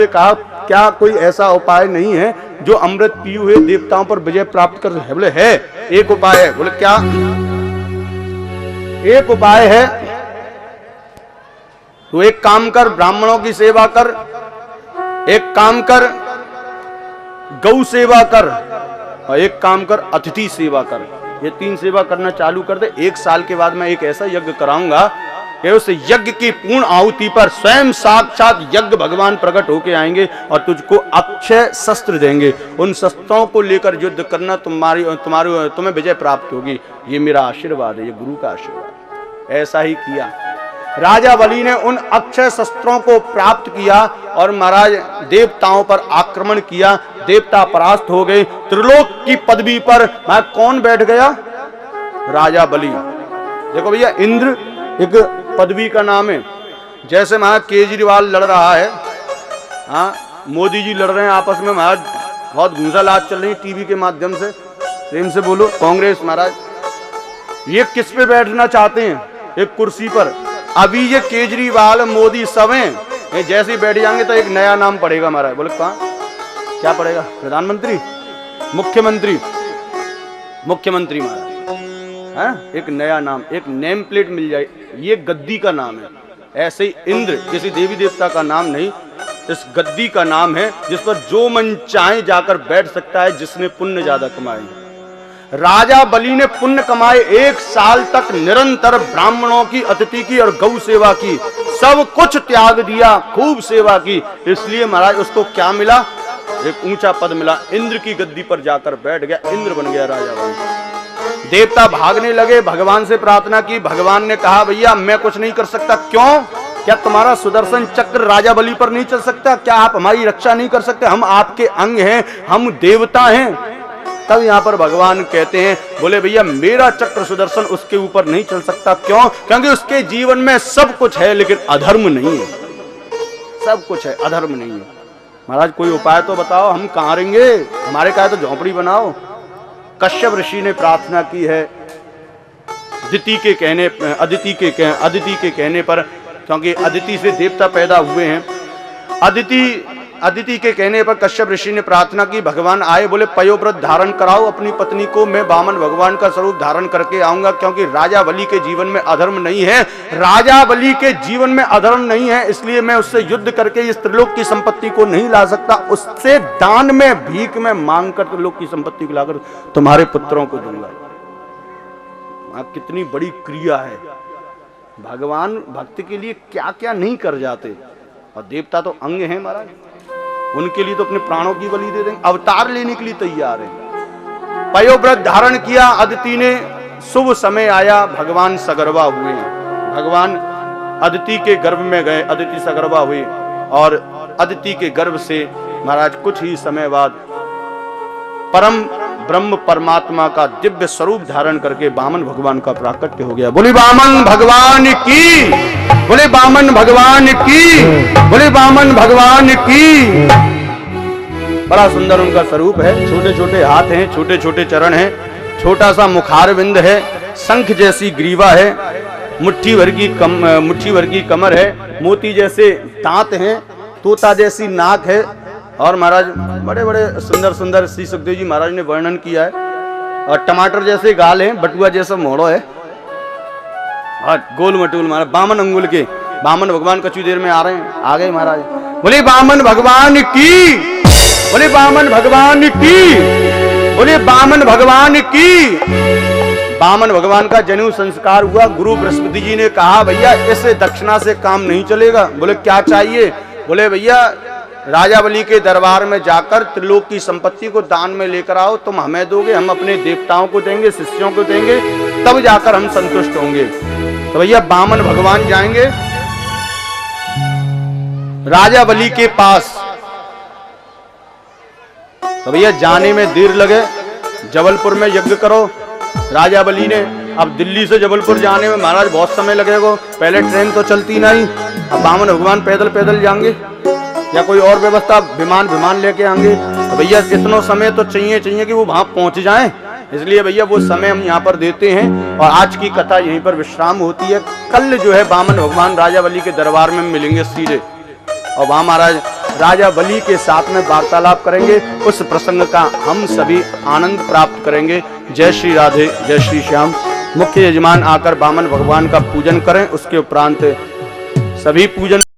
कहा क्या कोई ऐसा उपाय नहीं है जो अमृत पिए हुए देवताओं पर विजय प्राप्त कर है? बोले है, एक उपाय है। बोले क्या? एक उपाय है, तो एक काम कर, ब्राह्मणों की सेवा कर, एक काम कर गौ सेवा कर, और एक काम कर अतिथि सेवा कर। ये 3 सेवा करना चालू कर दे। 1 साल के बाद मैं एक ऐसा यज्ञ कराऊंगा कि उस यज्ञ की पूर्ण आहुति पर स्वयं साक्षात यज्ञ भगवान प्रकट होके आएंगे और तुझको अक्षय शस्त्र देंगे। उन शस्त्रों को लेकर युद्ध करना, तुम्हें विजय प्राप्त होगी। ये मेरा आशीर्वाद है, ये गुरु का आशीर्वाद। ऐसा ही किया राजा बलि ने, उन अक्षय शस्त्रों को प्राप्त किया और महाराज देवताओं पर आक्रमण किया। देवता परास्त हो गए। त्रिलोक की पदवी पर कौन बैठ गया? राजा बलि। देखो भैया, इंद्र एक पदवी का नाम है। जैसे महाराज केजरीवाल लड़ रहा है, हाँ, मोदी जी लड़ रहे हैं आपस में, महाराज बहुत घूंसालात चल रही है टीवी के माध्यम से। प्रेम से बोलो, कांग्रेस महाराज ये किस पे बैठना चाहते हैं? एक कुर्सी पर। अभी ये केजरीवाल मोदी सब हैं, जैसे ही बैठ जाएंगे तो एक नया नाम पड़ेगा महाराज। बोले कहाँ? क्या पड़ेगा? प्रधानमंत्री, मुख्यमंत्री, मुख्यमंत्री महाराज, है एक नया नाम, एक नेम प्लेट मिल जाए। ये गद्दी का नाम है। ऐसे ही इंद्र किसी देवी देवता का नाम नहीं, इस गद्दी का नाम है जिस पर जो मन चाहे जाकर बैठ सकता है, जिसने पुण्य ज्यादा कमाए। राजा बलि ने पुण्य कमाए। 1 साल तक निरंतर ब्राह्मणों की, अतिथि की और गौ सेवा की, सब कुछ त्याग दिया, खूब सेवा की। इसलिए महाराज उसको क्या मिला? एक ऊंचा पद मिला। इंद्र की गद्दी पर जाकर बैठ गया, इंद्र बन गया राजा बलि। देवता भागने लगे, भगवान से प्रार्थना की। भगवान ने कहा भैया मैं कुछ नहीं कर सकता। क्यों? क्या तुम्हारा सुदर्शन चक्र राजा बलि पर नहीं चल सकता? क्या आप हमारी रक्षा नहीं कर सकते? हम आपके अंग हैं, हम देवता हैं। तब यहाँ पर भगवान कहते हैं, बोले भैया मेरा चक्र सुदर्शन उसके ऊपर नहीं चल सकता। क्यों? क्योंकि उसके जीवन में सब कुछ है लेकिन अधर्म नहीं है। सब कुछ है, अधर्म नहीं है। महाराज कोई उपाय तो बताओ, हम कहाँ रहेंगे? हमारे कहा तो झोंपड़ी बनाओ। कश्यप ऋषि ने प्रार्थना की है अदिति के कहने पर, क्योंकि अदिति से देवता पैदा हुए हैं। अदिति के कहने पर कश्यप ऋषि ने प्रार्थना की। भगवान आए, बोले पयोव्रत धारण कराओ अपनी पत्नी को, मैं वामन भगवान का स्वरूप धारण करके आऊंगा। क्योंकि राजा बलि के जीवन में अधर्म नहीं है, राजा बलि के जीवन में अधर्म नहीं है, इसलिए मैं उससे युद्ध करके इस त्रिलोक की संपत्ति को नहीं ला सकता। उससे दान में, भीख में मांग कर त्रिलोक की संपत्ति को लाकर तुम्हारे पुत्रों को दूंगा। कितनी बड़ी क्रिया है। भगवान भक्त के लिए क्या क्या नहीं कर जाते। और देवता तो अंग है महाराज, उनके लिए तो अपने प्राणों की बलि दे देंगे, अवतार लेने के लिए तैयार है। पयोव्रत धारण किया अदिति ने। शुभ समय आया, भगवान सगर्भा हुए। भगवान अदिति के गर्भ में गए, अदिति सगर्भा हुई और अदिति के गर्भ से महाराज कुछ ही समय बाद परम ब्रह्म परमात्मा का दिव्य स्वरूप धारण करके वामन भगवान का प्राकट्य हो गया। बोले वामन भगवान की, बोले वामन भगवान की, बोले वामन भगवान की। बड़ा सुंदर उनका स्वरूप है। छोटे छोटे हाथ हैं, छोटे छोटे चरण हैं, छोटा सा मुखारविंद है, शंख जैसी ग्रीवा है, मुट्ठी भर की कमर है, मोती जैसे दांत हैं, तोता जैसी नाक है। और महाराज बड़े बड़े सुंदर सुंदर श्री सुखदेव जी महाराज ने वर्णन किया है। और टमाटर जैसे गाल हैं, बटुआ जैसा मोड़ो है, और गोल मटूल महाराज, 52 अंगुल के वामन भगवान कछु देर में आ रहे हैं। आ गए महाराज। बोले वामन भगवान की, बोले वामन भगवान की, बोले वामन भगवान की। वामन भगवान का जनेऊ संस्कार हुआ। गुरु बृहस्पति जी ने कहा भैया इस दक्षिणा से काम नहीं चलेगा। बोले क्या चाहिए? बोले भैया राजा बलि के दरबार में जाकर त्रिलोक की संपत्ति को दान में लेकर आओ, तुम हमें दोगे, हम अपने देवताओं को देंगे, शिष्यों को देंगे, तब जाकर हम संतुष्ट होंगे। तो भैया वामन भगवान जाएंगे राजा बलि के पास। तो भैया जाने में देर लगे, जबलपुर में यज्ञ करो। राजा बलि ने, अब दिल्ली से जबलपुर जाने में महाराज बहुत समय लगेगा, पहले ट्रेन तो चलती नहीं। अब वामन भगवान पैदल पैदल जाएंगे या कोई और व्यवस्था, विमान लेके आएंगे। तो भैया इतना समय तो चाहिए कि वो वहां पहुंच जाएं। इसलिए भैया वो समय हम यहाँ पर देते हैं और आज की कथा यहीं पर विश्राम होती है। कल जो है वामन भगवान राजा बलि के दरबार में मिलेंगे सीधे, और वहां महाराज राजा बलि के साथ में वार्तालाप करेंगे। उस प्रसंग का हम सभी आनंद प्राप्त करेंगे। जय श्री राधे, जय श्री श्याम। मुख्य यजमान आकर वामन भगवान का पूजन करें, उसके उपरांत सभी पूजन